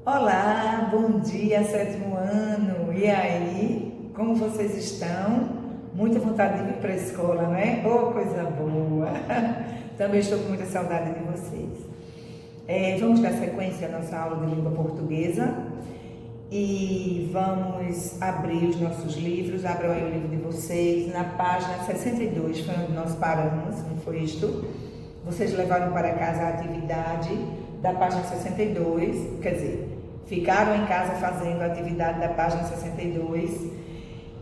Olá, bom dia, sétimo ano. E aí, como vocês estão? Muita vontade de vir para a escola, não é? Oh, coisa boa! Também estou com muita saudade de vocês. Vamos dar sequência à nossa aula de língua portuguesa e vamos abrir os nossos livros. Abram aí o livro de vocês na página 62, foi onde nós paramos, não foi isto? Vocês levaram para casa a atividade da página 62, quer dizer, ficaram em casa fazendo a atividade da página 62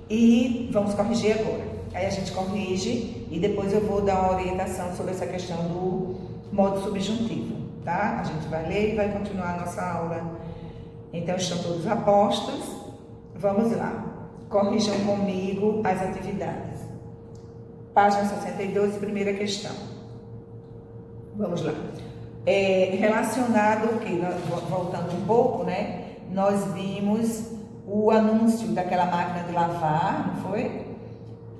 e vamos corrigir agora. Aí a gente corrige e depois eu vou dar uma orientação sobre essa questão do modo subjuntivo, tá? A gente vai ler e vai continuar a nossa aula. Então, estão todos a postos? Vamos lá. Corrijam comigo as atividades. Página 62, primeira questão. Vamos lá. Relacionado, voltando um pouco, né? Nós vimos o anúncio daquela máquina de lavar, não foi?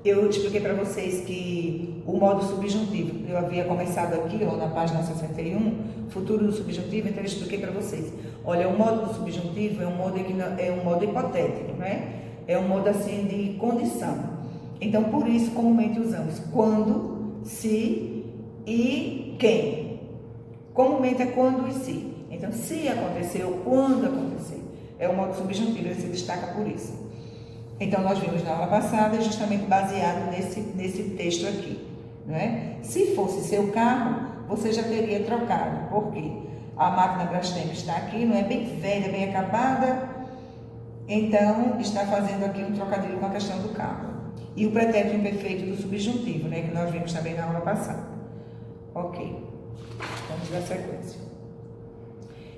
Eu expliquei para vocês que o modo subjuntivo, eu havia começado aqui, ó, na página 61, futuro do subjuntivo, então eu expliquei para vocês. Olha, o modo do subjuntivo é um modo hipotético, né? É um modo assim de condição. Então, por isso, comumente usamos quando, se e quem. Comumente é quando e se. Então, se aconteceu, quando aconteceu. É o modo subjuntivo, ele se destaca por isso. Então, nós vimos na aula passada, justamente baseado nesse texto aqui. Não é? Se fosse seu carro, você já teria trocado. Por quê? A máquina Brastemp está aqui, não é bem velha, bem acabada. Então, está fazendo aqui um trocadilho com a questão do carro. E o pretérito imperfeito do subjuntivo, né? Que nós vimos também na aula passada. Ok. Vamos dar sequência.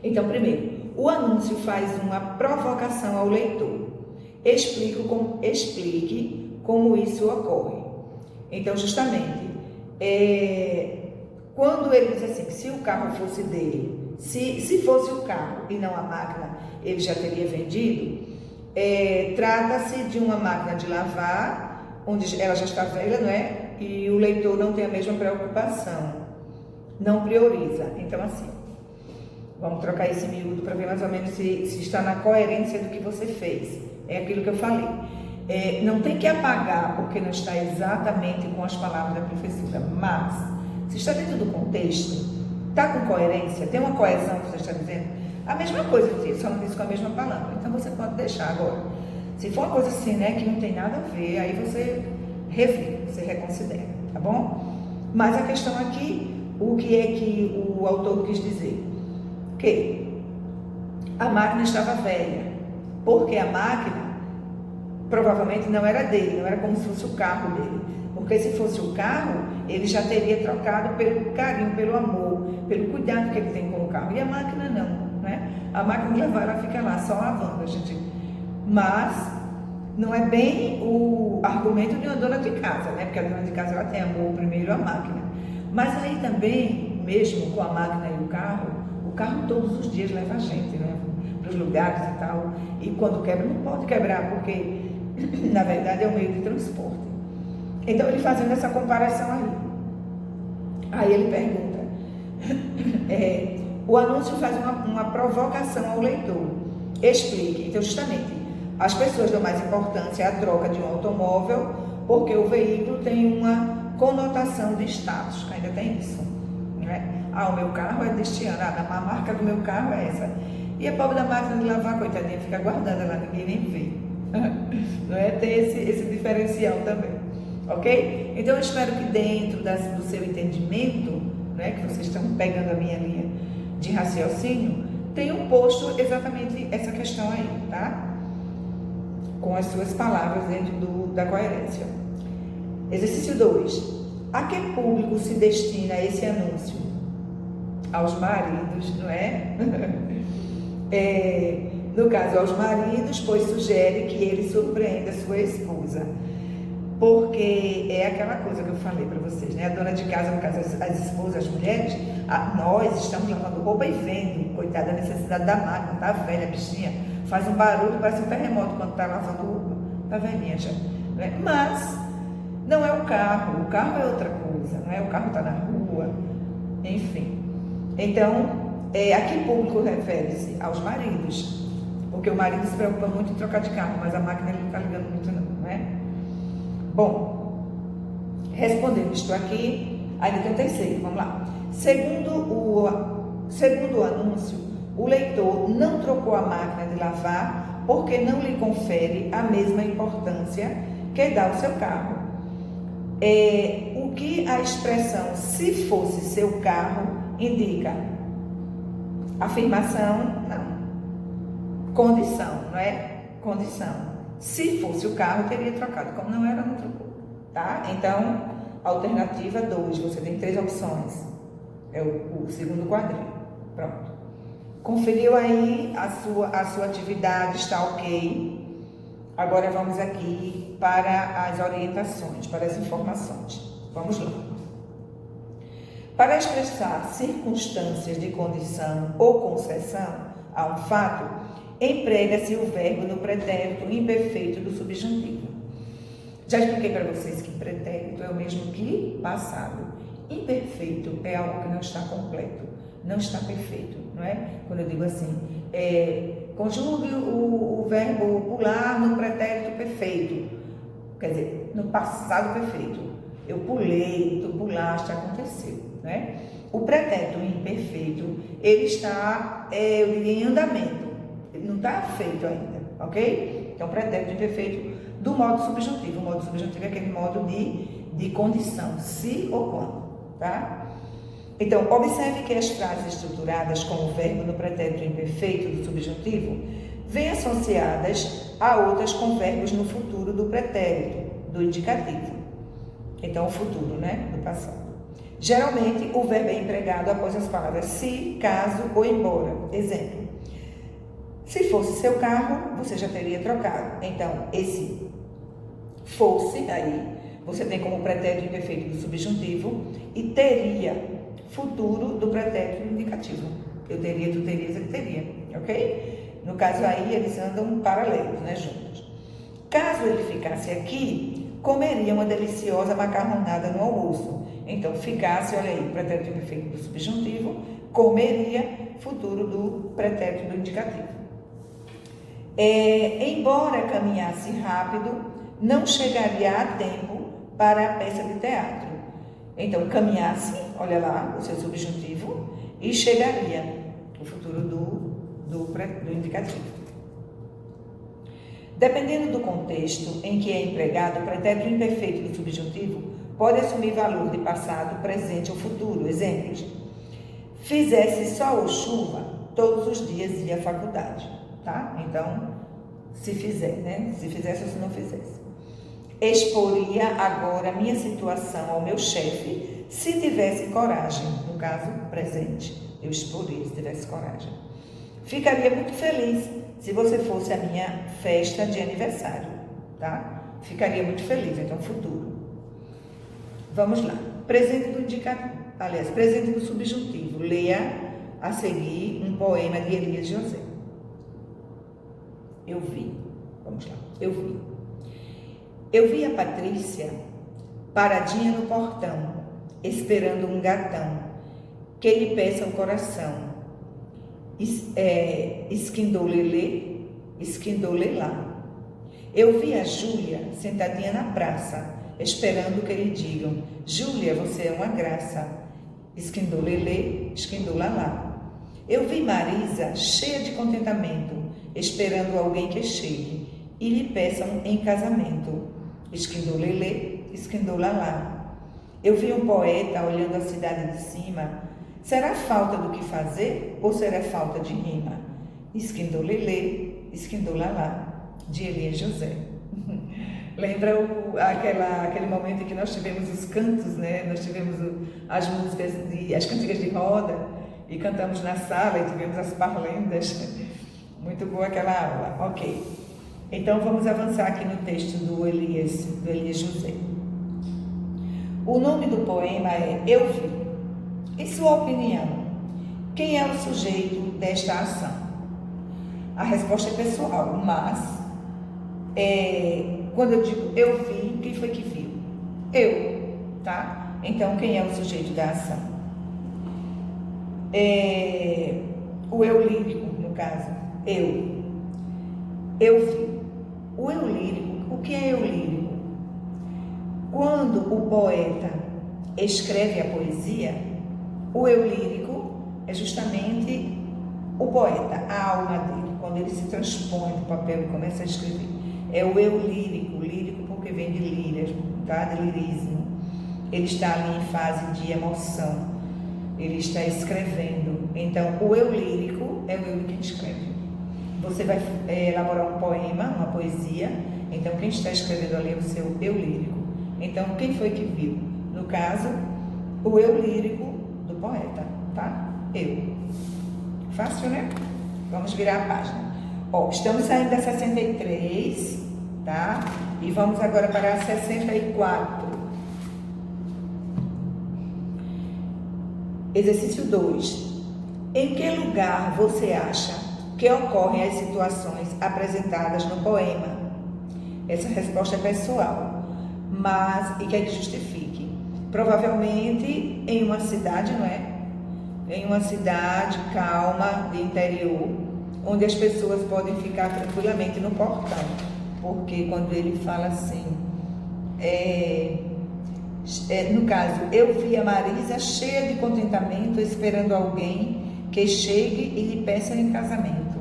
Então, primeiro, o anúncio faz uma provocação ao leitor. Explique como isso ocorre. Então, justamente, quando ele diz assim, que se o carro fosse dele, se fosse o carro e não a máquina, ele já teria vendido, trata-se de uma máquina de lavar, onde ela já está velha, não é? E o leitor não tem a mesma preocupação. Não prioriza. Então, assim, vamos trocar esse miúdo para ver mais ou menos se está na coerência do que você fez. É aquilo que eu falei. Não tem que apagar porque não está exatamente com as palavras da professora, mas se está dentro do contexto, está com coerência, tem uma coesão que você está dizendo, a mesma coisa, só não diz com a mesma palavra. Então, você pode deixar agora. Se for uma coisa assim, né, que não tem nada a ver, aí você revê, você reconsidera, tá bom? Mas a questão aqui, o que é que o autor quis dizer? Que a máquina estava velha, porque a máquina provavelmente não era dele, não era como se fosse o carro dele. Porque se fosse o carro, ele já teria trocado pelo carinho, pelo amor, pelo cuidado que ele tem com o carro. E a máquina não, né? A máquina de lavar, ela fica lá só lavando, a gente. Mas não é bem o argumento de uma dona de casa, né? Porque a dona de casa ela tem amor primeiro à máquina. Mas aí também, mesmo com a máquina e o carro todos os dias leva a gente, né? Para os lugares e tal. E quando quebra, não pode quebrar, porque na verdade é um meio de transporte. Então ele fazendo essa comparação aí ele pergunta, o anúncio faz uma provocação ao leitor. Explique. Então, justamente, as pessoas dão mais importância à troca de um automóvel porque o veículo tem uma conotação de status, ainda tem isso, né? O meu carro é deste ano, a marca do meu carro é essa. E a pobre da máquina de lavar, coitadinha, fica guardada lá, ninguém nem vê. Não é? Tem esse diferencial também, ok? Então eu espero que dentro do seu entendimento, né, que vocês estão pegando a minha linha de raciocínio, tenham posto exatamente essa questão aí, tá? Com as suas palavras dentro da coerência. Exercício 2. A que público se destina esse anúncio? Aos maridos, não é? No caso, aos maridos, pois sugere que ele surpreenda sua esposa. Porque é aquela coisa que eu falei para vocês, né? A dona de casa, no caso, as esposas, as mulheres, nós estamos lavando roupa e vendo, coitada, a necessidade da máquina, tá velha, a bichinha, faz um barulho, parece um terremoto quando tá lavando roupa, tá velhinha já, né? Mas não é o carro é outra coisa, não é? O carro tá na rua, enfim. Então, a que público refere-se? Aos maridos. Porque o marido se preocupa muito em trocar de carro, mas a máquina ele não está ligando muito não é? Bom, respondendo isto aqui, ainda tem o terceiro, vamos lá. Segundo o anúncio, o leitor não trocou a máquina de lavar porque não lhe confere a mesma importância que dá ao seu carro. O que a expressão "se fosse seu carro" indica? Afirmação? Não. Condição, não é? Condição. Se fosse o carro, teria trocado. Como não era, não trocou. Tá? Então, alternativa 2. Você tem 3 opções. É o segundo quadrinho. Pronto. Conferiu aí a sua atividade, está ok. Agora vamos aqui para as orientações, para as informações. Vamos lá. Para expressar circunstâncias de condição ou concessão a um fato, emprega-se o verbo no pretérito imperfeito do subjuntivo. Já expliquei para vocês que pretérito é o mesmo que passado. Imperfeito é algo que não está completo, não está perfeito, não é? Quando eu digo assim, conjugue o verbo pular no pretérito perfeito, quer dizer, no passado perfeito. Eu pulei, tu pulaste, aconteceu, né? O pretérito imperfeito, ele está, eu diria, em andamento. Ele não está feito ainda, ok? Então, pretérito imperfeito do modo subjuntivo. O modo subjuntivo é aquele modo de condição, se ou quando, tá? Então, observe que as frases estruturadas com o verbo no pretérito imperfeito do subjuntivo vêm associadas a outras com verbos no futuro do pretérito, do indicativo. Então, o futuro, né? Do passado. Geralmente, o verbo é empregado após as palavras se, caso ou embora. Exemplo. Se fosse seu carro, você já teria trocado. Então, esse fosse, aí, você tem como pretérito imperfeito do subjuntivo e teria, futuro do pretérito indicativo. Eu teria, tu terias, ele teria, ok? No caso aí, eles andam paralelos, né, juntos. Caso ele ficasse aqui, comeria uma deliciosa macarronada no almoço. Então, ficasse, olha aí, pretérito imperfeito do subjuntivo, comeria, futuro do pretérito do indicativo. Embora caminhasse rápido, não chegaria a tempo para a peça de teatro. Então, caminhasse, olha lá, o seu subjuntivo, e chegaria, o futuro do indicativo. Dependendo do contexto em que é empregado, o pretérito imperfeito do subjuntivo pode assumir valor de passado, presente ou futuro. Exemplos. Fizesse sol ou chuva, todos os dias ia à faculdade, tá? Então, se fizer, né? Se fizesse ou se não fizesse. Exporia agora a minha situação ao meu chefe se tivesse coragem. No caso, presente. Eu exporia se tivesse coragem. Ficaria muito feliz se você fosse a minha festa de aniversário, tá? Ficaria muito feliz, então futuro. Vamos lá. Presente do indicativo, aliás, presente do subjuntivo. Leia a seguir um poema de Elias José. Eu vi. Vamos lá. Eu vi. Eu vi a Patrícia paradinha no portão, esperando um gatão que lhe peça o coração. Esquindolelê, esquindolelá. Eu vi a Júlia sentadinha na praça, esperando que lhe digam: Júlia, você é uma graça. Esquindolelê, esquindolalá. Eu vi Marisa cheia de contentamento, esperando alguém que chegue e lhe peçam em casamento. Esquindolelê, esquindolalá. Eu vi um poeta olhando a cidade de cima. Será falta do que fazer ou será falta de rima? Esquindolelê, esquindolalá, de Elias José. Lembra aquele momento em que nós tivemos os cantos, né? Nós tivemos as músicas, as cantigas de roda e cantamos na sala e tivemos as parlendas. Muito boa aquela aula. Ok. Então vamos avançar aqui no texto do Elias José. O nome do poema é Eu Vi. Em sua opinião, quem é o sujeito desta ação? A resposta é pessoal, mas quando eu digo eu vi, quem foi que viu? Eu, tá? Então, quem é o sujeito da ação? o eu lírico, no caso, eu vi. O eu lírico, o que é eu lírico? Quando o poeta escreve a poesia, o eu lírico é justamente o poeta, a alma dele, quando ele se transpõe do papel e começa a escrever. É o eu lírico, lírico porque vem de lírias, tá? De lirismo. Ele está ali em fase de emoção, ele está escrevendo. Então, o eu lírico é o eu que escreve. Você vai elaborar um poema, uma poesia, então quem está escrevendo ali é o seu eu lírico. Então, quem foi que viu? No caso, o eu lírico do poeta, tá? Eu. Fácil, né? Vamos virar a página. Ó, estamos saindo da 63, tá? E vamos agora para a 64. Exercício 2. Em que lugar você acha que ocorrem as situações apresentadas no poema? Essa resposta é pessoal, mas e que ele justifique. Provavelmente em uma cidade, não é? Em uma cidade calma, de interior, onde as pessoas podem ficar tranquilamente no portão. Porque quando ele fala assim, no caso, eu vi a Marisa cheia de contentamento, esperando alguém que chegue e lhe peça em casamento,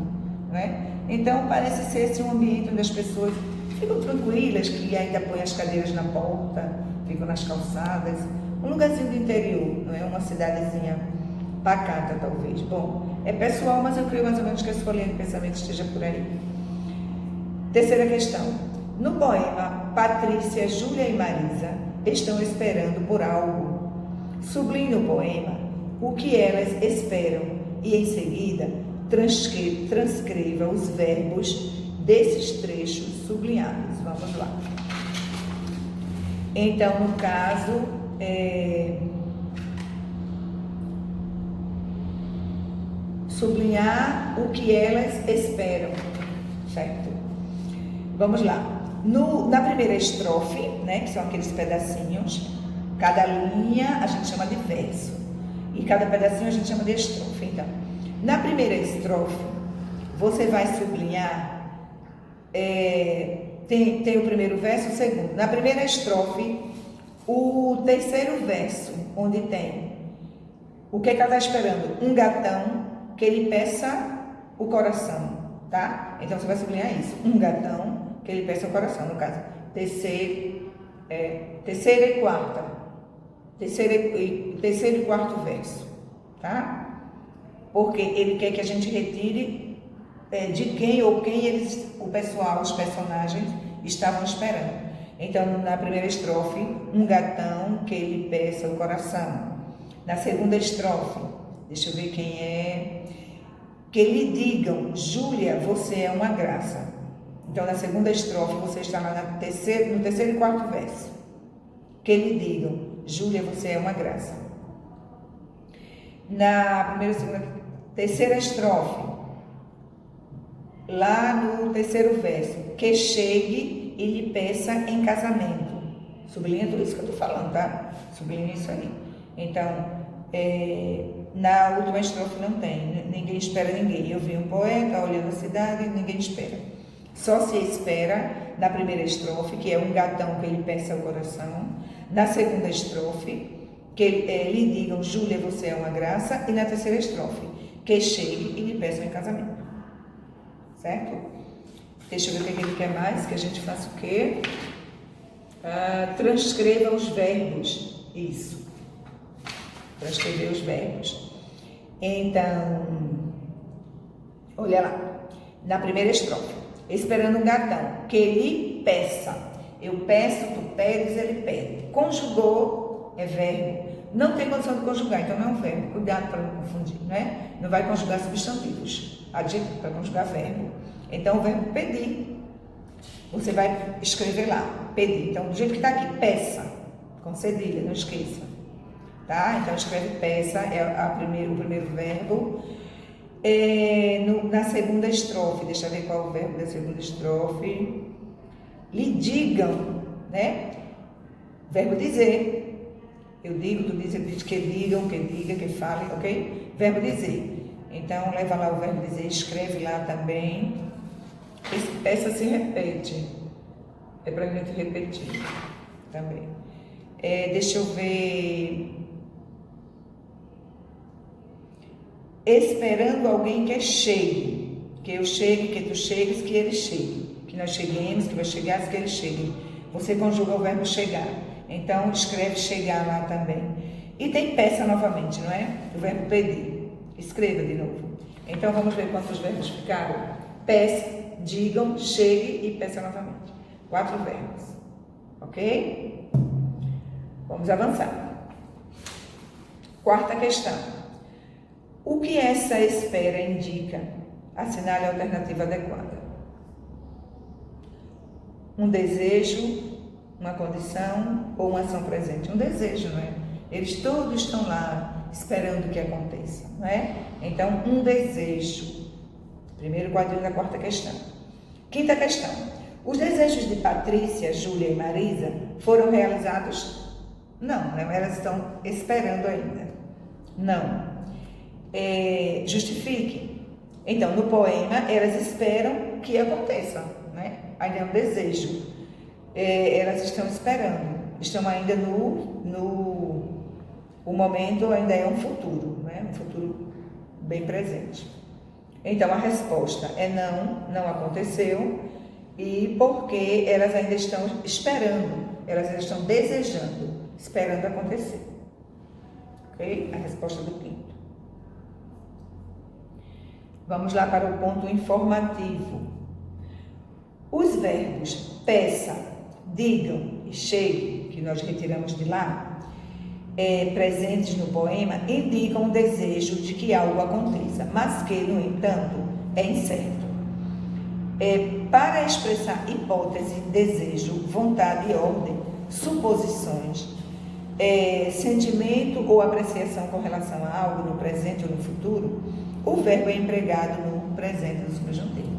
não é? Então, parece ser esse um ambiente onde as pessoas ficam tranquilas, que ainda põem as cadeiras na porta, ficam nas calçadas, um lugarzinho do interior, não é? Uma cidadezinha pacata, talvez. Bom, é pessoal, mas eu creio mais ou menos que a sua linha de pensamento esteja por aí. Terceira questão. No poema, Patrícia, Júlia e Marisa estão esperando por algo. Sublinhe no poema o que elas esperam e, em seguida, transcreva os verbos desses trechos sublinhados. Vamos lá. Então, no caso, sublinhar o que elas esperam, certo? Vamos lá. Na primeira estrofe, né, que são aqueles pedacinhos, cada linha a gente chama de verso e cada pedacinho a gente chama de estrofe. Então, na primeira estrofe, você vai sublinhar, tem o primeiro verso e o segundo. Na primeira estrofe, o terceiro verso, onde tem o que ela está esperando? Um gatão que lhe peça o coração, tá? Então, você vai sublinhar isso. Um gatão que ele peça o coração, no caso, terceira e quarta, terceiro e quarto verso, tá? Porque ele quer que a gente retire de quem ou quem o pessoal, os personagens estavam esperando. Então, na primeira estrofe, um gatão que ele peça o coração. Na segunda estrofe, deixa eu ver quem é, que lhe digam, Júlia, você é uma graça. Então, na segunda estrofe, você está lá no terceiro e quarto verso. Que lhe digam, Júlia, você é uma graça. Na primeira, segunda, terceira estrofe, lá no terceiro verso, que chegue e lhe peça em casamento. Sublinha tudo isso que eu estou falando, tá? Sublinha isso aí. Então, na última estrofe não tem, ninguém espera ninguém. Eu vi um poeta olhando a cidade e ninguém espera. Só se espera na primeira estrofe, que é um gatão que ele peça o coração. Na segunda estrofe, que lhe digam, Júlia, você é uma graça. E na terceira estrofe, que chegue e lhe peçam em casamento. Certo? Deixa eu ver o que ele quer mais, que a gente faça o quê? Transcreva os verbos. Isso. Transcrever os verbos. Então, olha lá. Na primeira estrofe. Esperando um gatão, que lhe peça. Eu peço, tu pedes, ele pede. Conjugou é verbo. Não tem condição de conjugar, então não é um verbo. Cuidado para não confundir, né? Não vai conjugar substantivos. Adjetivo para conjugar verbo. Então, o verbo pedir. Você vai escrever lá, pedir. Então, do jeito que está aqui, peça. Com cedilha, não esqueça. Tá? Então, escreve peça, é o primeiro verbo. Na segunda estrofe, deixa eu ver qual é o verbo da segunda estrofe. Lhe digam, né? Verbo dizer. Eu digo, tu diz, ele diz que digam, que diga, que fale, ok? Verbo dizer. Então, leva lá o verbo dizer, escreve lá também. Essa se repete. É pra gente repetir também. Deixa eu ver. Esperando alguém que chegue. Que eu chegue, que tu chegues, que ele chegue. Que nós cheguemos, que vai chegar, que ele chegue. Você conjuga o verbo chegar. Então, escreve chegar lá também. E tem peça novamente, não é? O verbo pedir. Escreva de novo. Então, vamos ver quantos verbos ficaram. Peça, digam, chegue e peça novamente. 4 verbos. Ok? Vamos avançar. Quarta questão. O que essa espera indica? Assinale a alternativa adequada. Um desejo, uma condição ou uma ação presente? Um desejo, não é? Eles todos estão lá esperando que aconteça, não é? Então, um desejo. Primeiro quadrinho da quarta questão. Quinta questão. Os desejos de Patrícia, Júlia e Marisa foram realizados? Não, elas estão esperando ainda. Não. Justifique. Então, no poema, elas esperam que aconteça, né? Ainda é um desejo. Elas estão esperando. Estão ainda o momento ainda é um futuro, né? Um futuro bem presente. Então, a resposta é não aconteceu. E porque elas ainda estão esperando, elas ainda estão desejando, esperando acontecer. Ok? A resposta do quinto. Vamos lá para o ponto informativo. Os verbos peça, digam e chegue, que nós retiramos de lá, presentes no poema, indicam o desejo de que algo aconteça, mas que, no entanto, é incerto. Para expressar hipótese, desejo, vontade e ordem, suposições, sentimento ou apreciação com relação a algo no presente ou no futuro, o verbo é empregado no presente do subjuntivo.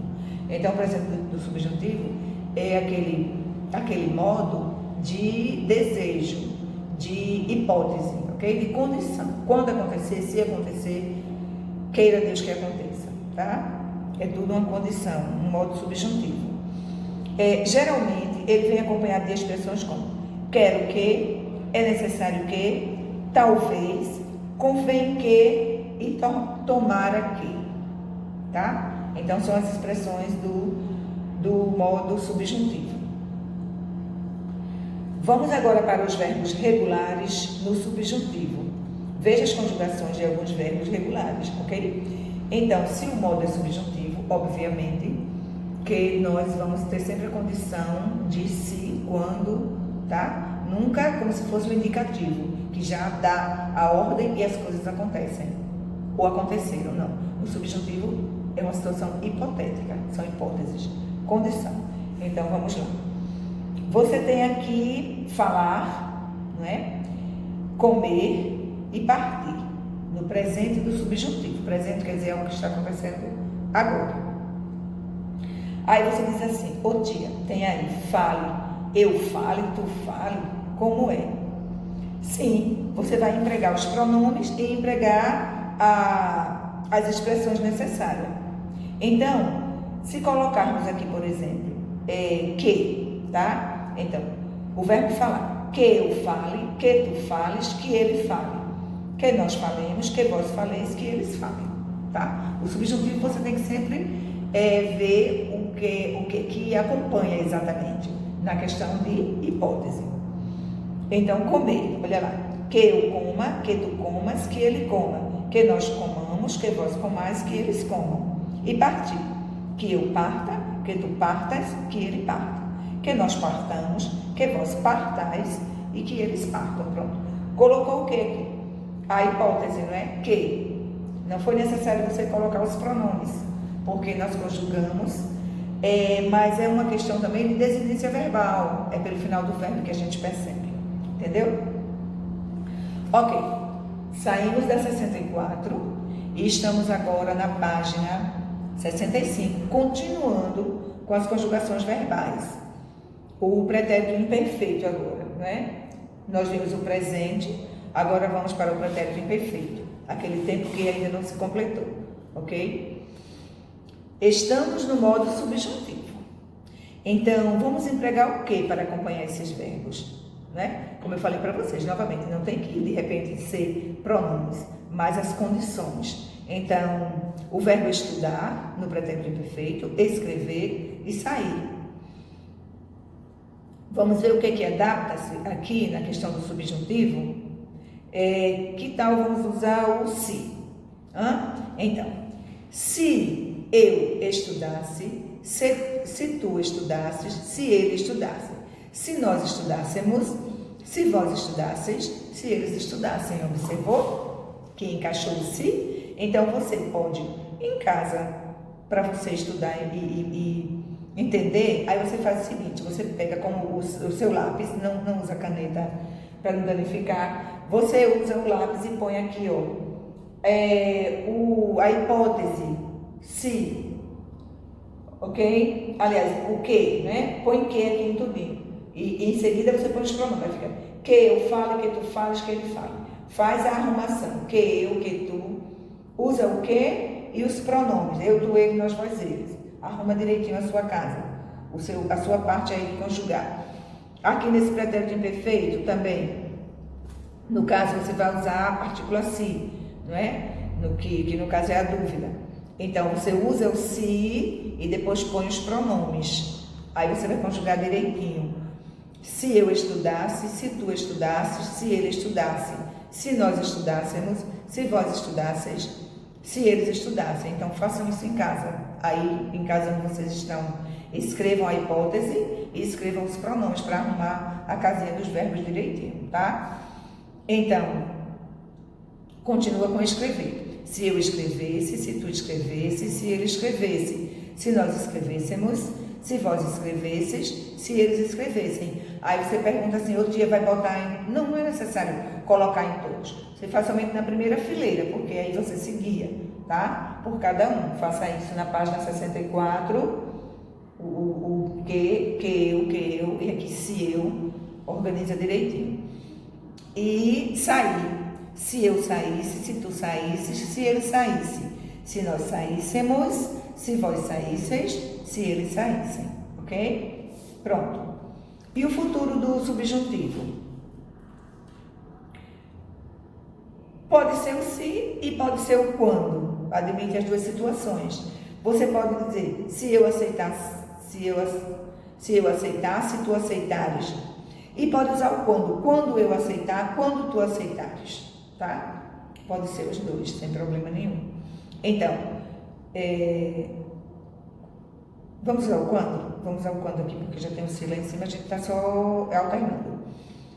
Então, o presente do subjuntivo é aquele modo de desejo, de hipótese, ok? De condição. Quando acontecer, se acontecer, queira Deus que aconteça, tá? É tudo uma condição, um modo subjuntivo. Geralmente, ele vem acompanhado de expressões como quero que, é necessário que, talvez, convém que e tomara que, tá? Então, são as expressões do modo subjuntivo. Vamos agora para os verbos regulares no subjuntivo. Veja as conjugações de alguns verbos regulares, ok? Então, se o modo é subjuntivo, obviamente que nós vamos ter sempre a condição de se, quando, tá? Nunca como se fosse um indicativo, que já dá a ordem e as coisas acontecem, ou aconteceram, não. O subjuntivo é uma situação hipotética, são hipóteses, condição. Então, vamos lá. Você tem aqui falar, não é? Comer e partir, no presente do subjuntivo. Presente quer dizer algo que está acontecendo agora. Aí você diz assim, ô tia, tem aí, fale, eu fale, tu fale, como é? Sim, você vai empregar os pronomes e empregar as expressões necessárias. Então, se colocarmos aqui, por exemplo, que, tá? Então, o verbo falar, que eu fale, que tu fales, que ele fale, que nós falemos, que vós faleis, que eles falem, tá? O subjuntivo você tem que sempre ver o que acompanha exatamente na questão de hipótese. Então, comer, olha lá, que eu coma, que tu comas, que ele coma, que nós comamos, que vós comais, que eles comam. E partir, que eu parta, que tu partas, que ele parta, que nós partamos, que vós partais e que eles partam. Pronto. Colocou o que aqui? A hipótese, não é? Que. Não foi necessário você colocar os pronomes, porque nós conjugamos, mas é uma questão também de desinência verbal, é pelo final do verbo que a gente percebe, entendeu? Ok, saímos da 64 e estamos agora na página 65, continuando com as conjugações verbais. O pretérito imperfeito agora, né? Nós vimos o presente, Agora vamos para o pretérito imperfeito, aquele tempo que ainda não se completou, ok? Estamos no modo subjuntivo. Então, vamos empregar o que para acompanhar esses verbos? Né? Como eu falei para vocês, novamente, não tem que de repente ser pronomes, mas as condições. Então, o verbo estudar no pretérito imperfeito, escrever e sair. Vamos ver o que adapta-se aqui na questão do subjuntivo? Que tal vamos usar o se? Então, se eu estudasse, se tu estudasses, se ele estudasse, se nós estudássemos, se vós estudasseis, se eles estudassem. Observou que encaixou o se? Então, você pode, em casa, para você estudar e entender, aí você faz o seguinte, você pega como o seu lápis, não usa caneta para não danificar, você usa o lápis e põe aqui, a hipótese, se, ok? Aliás, o que, né? Põe que aqui em tudinho. E em seguida você põe os pronomes, vai ficar que eu falo, que tu falas, que ele fale. Faz a arrumação, que eu, que tu, usa o que e os pronomes, eu, tu, ele, nós, vós, eles. Arruma direitinho a sua casa, a sua parte aí de conjugar. Aqui nesse pretérito imperfeito também, no caso você vai usar a partícula se, não é? Que no caso é a dúvida. Então você usa o se e depois põe os pronomes. Aí você vai conjugar direitinho. Se eu estudasse, se tu estudasses, se ele estudasse, se nós estudássemos, se vós estudasseis, se eles estudassem. Então façam isso em casa. Aí em casa onde vocês estão, escrevam a hipótese e escrevam os pronomes para arrumar a casinha dos verbos direitinho, tá? Então, continua com escrever. Se eu escrevesse, se tu escrevesse, se ele escrevesse, se nós escrevêssemos, se vós escrevesses, se eles escrevessem. Aí você pergunta assim, outro dia vai botar em... Não é necessário colocar em todos. Você faz somente na primeira fileira, porque aí você se guia, tá? Por cada um. Faça isso na página 64, o que eu, e aqui se eu, organiza direitinho. E sair. Se eu saísse, se tu saísses, se ele saísse. Se nós saíssemos, se vós saísseis, se eles saíssem, ok? Pronto. E o futuro do subjuntivo? Pode ser o se e pode ser o quando. Admite as duas situações. Você pode dizer, se eu aceitasse, se eu aceitasse, tu aceitares. E pode usar o quando eu aceitar, quando tu aceitares, tá? Pode ser os dois, sem problema nenhum. Então, vamos usar o quando? Vamos usar o quando aqui, porque já tem um se lá em cima, a gente está só alternando.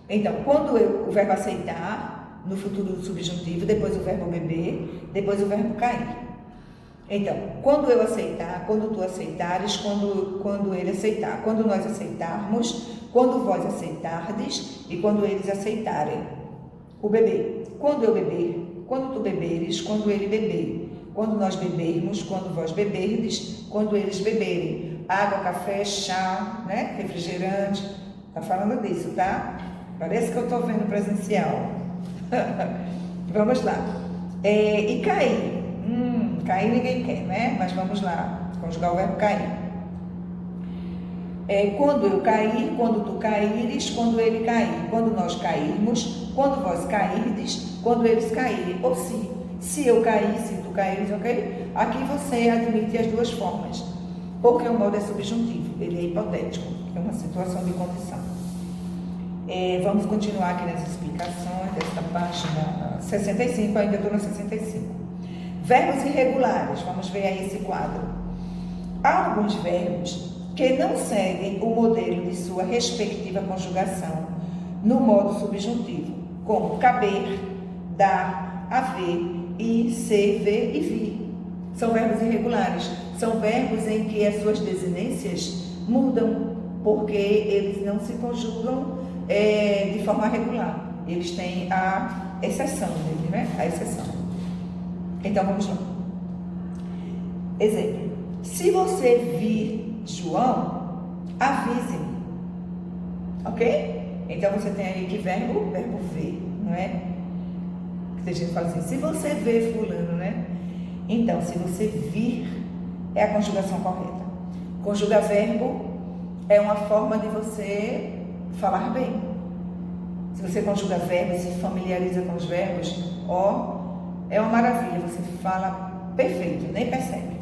Então, quando o verbo aceitar, no futuro do subjuntivo, depois o verbo beber, depois o verbo cair. Então, quando eu aceitar, quando tu aceitares, quando ele aceitar, quando nós aceitarmos, quando vós aceitardes e quando eles aceitarem. O beber, quando eu beber, quando tu beberes, quando ele beber, quando nós bebermos, quando vós beberdes, quando eles beberem. Água, café, chá, né? Refrigerante, tá falando disso, tá? Parece que eu tô vendo presencial. Vamos lá. E cair. Cair ninguém quer, né? Mas vamos lá, conjugar o verbo cair. Quando eu cair, quando tu caíres, quando ele cair, quando nós cairmos, quando vós cairdes, quando eles caírem. Ou se eu cair, se tu caíres, ok? Aqui você admite as duas formas, porque o modo é subjuntivo, ele é hipotético, é uma situação de condição. Vamos continuar aqui nas explicações desta página 65, ainda estou na 65. Verbos irregulares, vamos ver aí esse quadro. Há alguns verbos que não seguem o modelo de sua respectiva conjugação no modo subjuntivo, como caber, dar, haver, ir, ser, ver e vir. São verbos irregulares, são verbos em que as suas desinências mudam, porque eles não se conjugam de forma regular. Eles têm a exceção dele, né? A exceção. Então, vamos lá. Exemplo. Se você vir João, avise-me. Ok? Então, você tem aí que verbo ver, não é? Que tem gente que fala assim, se você vê fulano, né? Então, se você vir, é a conjugação correta. Conjuga verbo é uma forma de você falar bem. Se você conjuga verbo e se familiariza com os verbos, ó, é uma maravilha, você fala perfeito, nem percebe.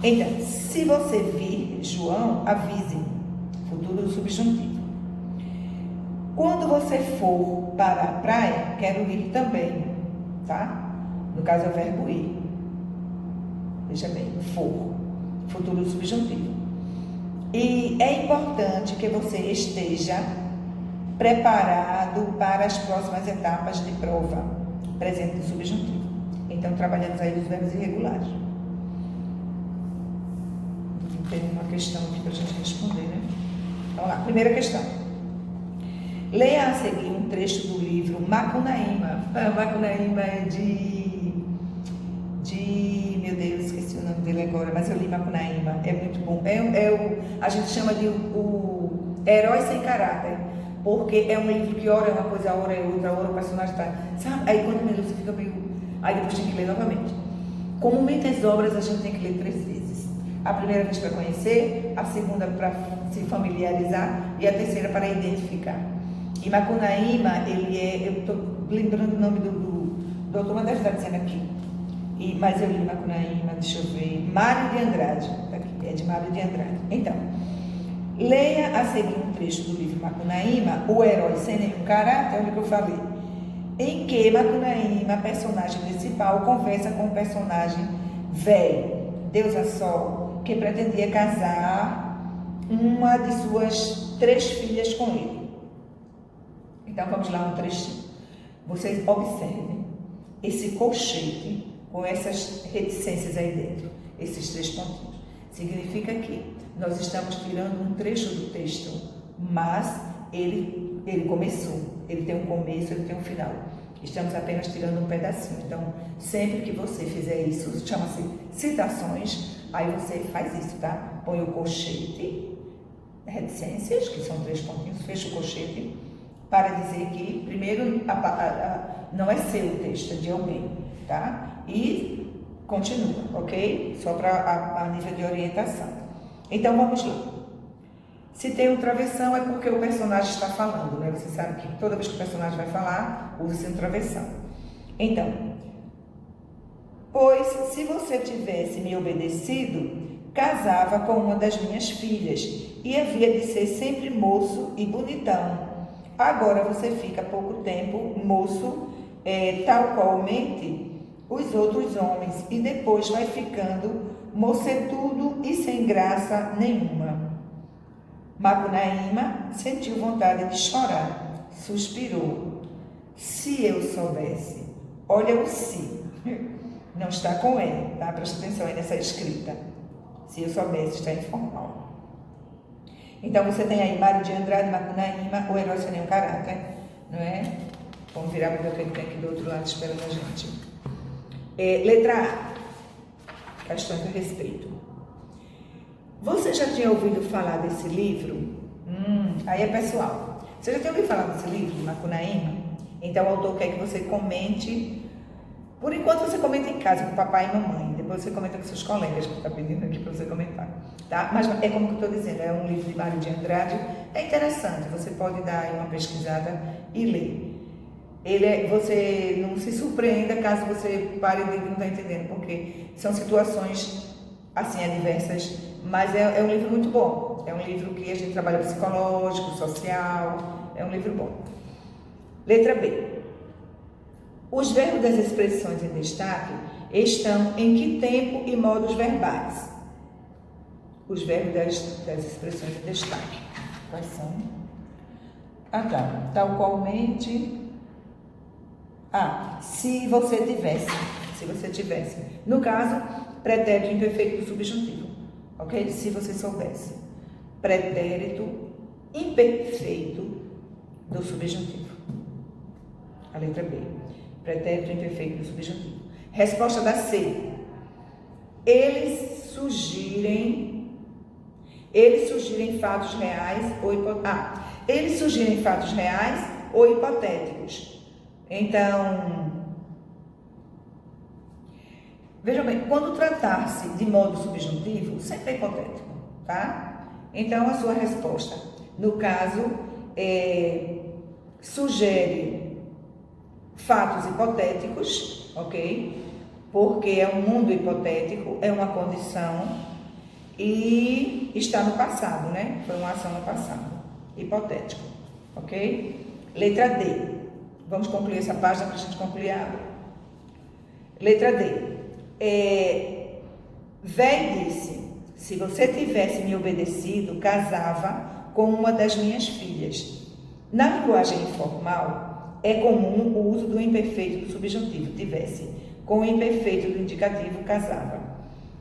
Então, se você vir João, avise, futuro do subjuntivo. Quando você for para a praia, quero ir também, tá? No caso é o verbo ir. Veja bem, for, futuro do subjuntivo. E é importante que você esteja preparado para as próximas etapas de prova, presente do subjuntivo. Então, trabalhamos aí os verbos irregulares. Tem uma questão aqui para a gente responder, né? Vamos lá, primeira questão. Leia a seguir um trecho do livro Macunaíma. Macunaíma é meu Deus, esqueci o nome dele agora, mas eu li Macunaíma, é muito bom. A gente chama de o Herói Sem Caráter, porque é um livro que ora é uma coisa, ora é outra, ora o personagem está, sabe? Aí quando você fica meio, aí depois tem que ler novamente. Comumente as obras a gente tem que ler 3 vezes. A primeira vez para conhecer, a segunda para se familiarizar e a terceira para identificar. E Macunaíma, eu estou lembrando o nome do autor, mas deve estar dizendo aqui. Mas eu li Macunaíma, deixa eu ver, Mário de Andrade, tá aqui, é de Mário de Andrade. Então, leia a seguir um trecho do livro Macunaíma, O Herói Sem Nenhum Caráter, onde eu falei, em que Macunaíma, personagem principal, conversa com o personagem velho, Deusa Sol, que pretendia casar uma de suas 3 filhas com ele. Então vamos lá, um trechinho. Vocês observem esse colchete com essas reticências aí dentro, esses 3 pontinhos. Significa que nós estamos tirando um trecho do texto, mas ele começou, ele tem um começo, ele tem um final. Estamos apenas tirando um pedacinho. Então, sempre que você fizer isso, chama-se citações, aí você faz isso, tá? Põe o colchete, reticências, que são 3 pontinhos, fecha o colchete, para dizer que, primeiro, não é seu o texto, é de alguém, tá? E continua, ok? Só para a nível de orientação. Então, vamos lá. Se tem um travessão, é porque o personagem está falando, né? Você sabe que toda vez que o personagem vai falar, usa-se um travessão. Então, pois, se você tivesse me obedecido, casava com uma das minhas filhas e havia de ser sempre moço e bonitão. Agora você fica pouco tempo moço, tal qualmente os outros homens, e depois vai ficando mocetudo e sem graça nenhuma. Macunaíma sentiu vontade de chorar, suspirou. Se eu soubesse, olha o se, não está com ele, tá? Presta atenção aí nessa escrita. Se eu soubesse, está informal. Então você tem aí Mário de Andrade, Macunaíma, O Herói Sem Nenhum Caráter, não é? Vamos virar para ver o que ele tem aqui do outro lado esperando a gente. Letra A, questões a respeito. Você já tinha ouvido falar desse livro? Aí é pessoal. Você já tinha ouvido falar desse livro, Macunaíma? Então o autor quer que você comente. Por enquanto você comenta em casa com papai e mamãe. Depois você comenta com seus colegas, que está pedindo aqui para você comentar. Tá? Mas é como que eu estou dizendo, é um livro de Mário de Andrade. É interessante, você pode dar aí uma pesquisada e ler. Você não se surpreenda caso você pare de não estar entendendo, porque são situações assim adversas, mas é um livro muito bom. É um livro que a gente trabalha psicológico, social, é um livro bom. Letra B. Os verbos das expressões em destaque estão em que tempo e modos verbais? Os verbos das expressões em destaque. Quais são? Tal qualmente. Se você tivesse. No caso, pretérito imperfeito do subjuntivo. Ok? Se você soubesse. Pretérito imperfeito do subjuntivo. A letra B. Pretérito imperfeito do subjuntivo. Resposta da C. Eles surgirem fatos reais ou hipotéticos. Eles surgirem fatos reais ou hipotéticos. Então, Veja bem, quando tratar-se de modo subjuntivo, sempre é hipotético, tá? Então, a sua resposta, no caso, sugere fatos hipotéticos, ok? Porque é um mundo hipotético, é uma condição e está no passado, né? Foi uma ação no passado, hipotético, ok? Letra D. Vamos concluir essa página para a gente concluir a aula. Letra D. Véi disse: se você tivesse me obedecido, casava com uma das minhas filhas. Na linguagem informal, é comum o uso do imperfeito do subjuntivo, tivesse, com o imperfeito do indicativo, casava.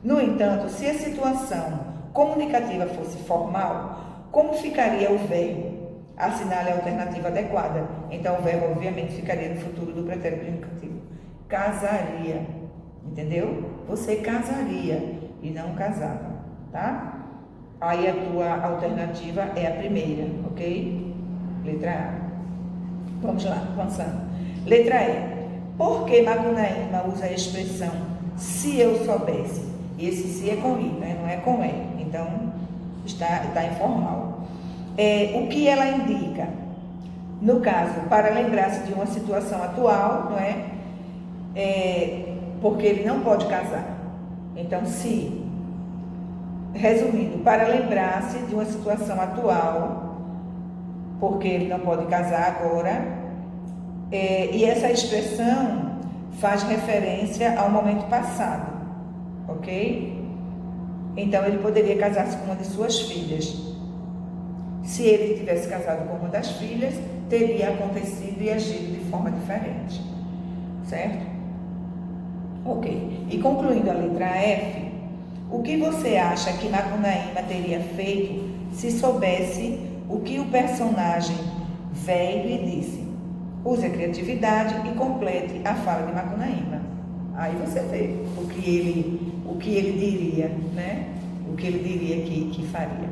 No entanto, se a situação comunicativa fosse formal, como ficaria o verbo? Assinale a alternativa adequada. Então, o verbo, obviamente, ficaria no futuro do pretérito indicativo. Casaria. Entendeu? Você casaria e não casava, tá? Aí a tua alternativa é a primeira, ok? Letra A. Vamos lá, avançando. Letra E. Por que Macunaíma usa a expressão se eu soubesse? E esse se é com I, né? Não é com E. Então, está informal. O que ela indica? No caso, para lembrar-se de uma situação atual, não é? Porque ele não pode casar. Então, se, resumindo, para lembrar-se de uma situação atual, porque ele não pode casar agora, e essa expressão faz referência ao momento passado, ok? Então, ele poderia casar-se com uma de suas filhas. Se ele tivesse casado com uma das filhas, teria acontecido e agido de forma diferente, certo? Ok. E concluindo a letra F, o que você acha que Macunaíma teria feito se soubesse o que o personagem véi lhe disse? Use a criatividade e complete a fala de Macunaíma. Aí você vê o que ele diria, né? O que ele diria que faria.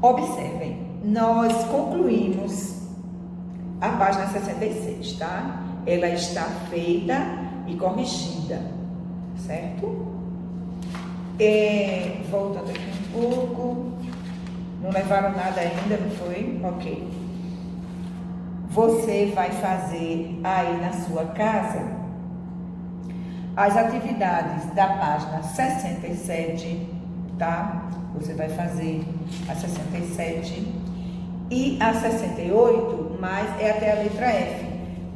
Observem, nós concluímos a página 66, tá? Ela está feita e corrigida, certo? Voltando aqui um pouco, não levaram nada ainda, não foi? Ok. Você vai fazer aí na sua casa as atividades da página 67, tá? Você vai fazer a 67 e a 68, mas é até a letra F.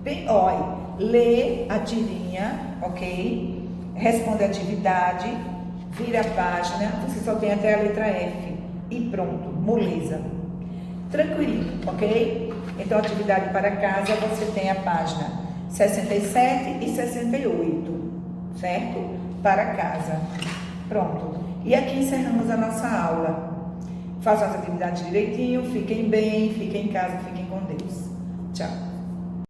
Bem, olha, lê a tirinha, ok? Responde a atividade, vira a página, você só tem até a letra F e pronto, moleza. Tranquilinho, ok? Então, atividade para casa, você tem a página 67 e 68, certo? Para casa. Pronto. E aqui encerramos a nossa aula. Façam as atividades direitinho, fiquem bem, fiquem em casa, fiquem com Deus. Tchau.